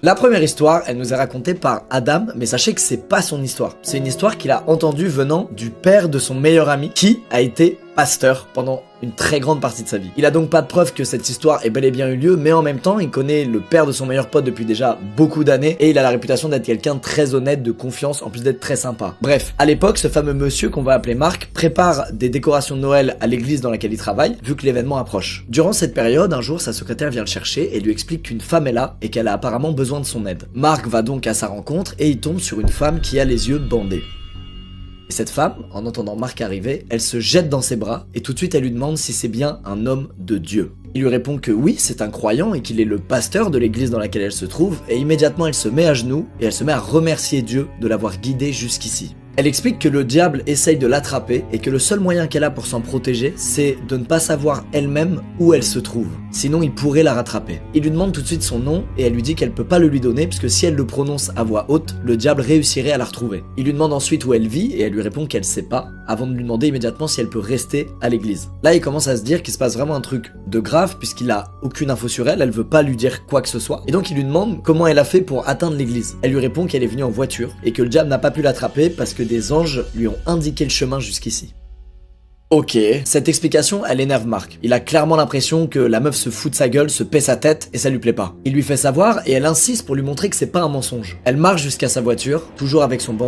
La première histoire, elle nous est racontée par Adam, mais sachez que c'est pas son histoire. C'est une histoire qu'il a entendue venant du père de son meilleur ami, qui a été pasteur pendant une très grande partie de sa vie. Il a donc pas de preuve que cette histoire ait bel et bien eu lieu, mais en même temps, il connaît le père de son meilleur pote depuis déjà beaucoup d'années, et il a la réputation d'être quelqu'un de très honnête, de confiance, en plus d'être très sympa. Bref, à l'époque, ce fameux monsieur qu'on va appeler Marc prépare des décorations de Noël à l'église dans laquelle il travaille, vu que l'événement approche. Durant cette période, un jour, sa secrétaire vient le chercher et lui explique qu'une femme est là et qu'elle a apparemment besoin de son aide. Marc va donc à sa rencontre et il tombe sur une femme qui a les yeux bandés. Et cette femme, en entendant Marc arriver, elle se jette dans ses bras et tout de suite elle lui demande si c'est bien un homme de Dieu. Il lui répond que oui, c'est un croyant et qu'il est le pasteur de l'église dans laquelle elle se trouve, et immédiatement elle se met à genoux et elle se met à remercier Dieu de l'avoir guidée jusqu'ici. Elle explique que le diable essaye de l'attraper et que le seul moyen qu'elle a pour s'en protéger, c'est de ne pas savoir elle-même où elle se trouve. Sinon, il pourrait la rattraper. Il lui demande tout de suite son nom et elle lui dit qu'elle peut pas le lui donner puisque si elle le prononce à voix haute, le diable réussirait à la retrouver. Il lui demande ensuite où elle vit et elle lui répond qu'elle sait pas, avant de lui demander immédiatement si elle peut rester à l'église. Là, il commence à se dire qu'il se passe vraiment un truc de grave puisqu'il a aucune info sur elle, elle veut pas lui dire quoi que ce soit. Et donc il lui demande comment elle a fait pour atteindre l'église. Elle lui répond qu'elle est venue en voiture et que le diable n'a pas pu l'attraper parce que des anges lui ont indiqué le chemin jusqu'ici. Ok, cette explication, elle énerve Marc. Il a clairement l'impression que la meuf se fout de sa gueule, se paie sa tête et ça lui plaît pas. Il lui fait savoir et elle insiste pour lui montrer que c'est pas un mensonge. Elle marche jusqu'à sa voiture, toujours avec son bandeau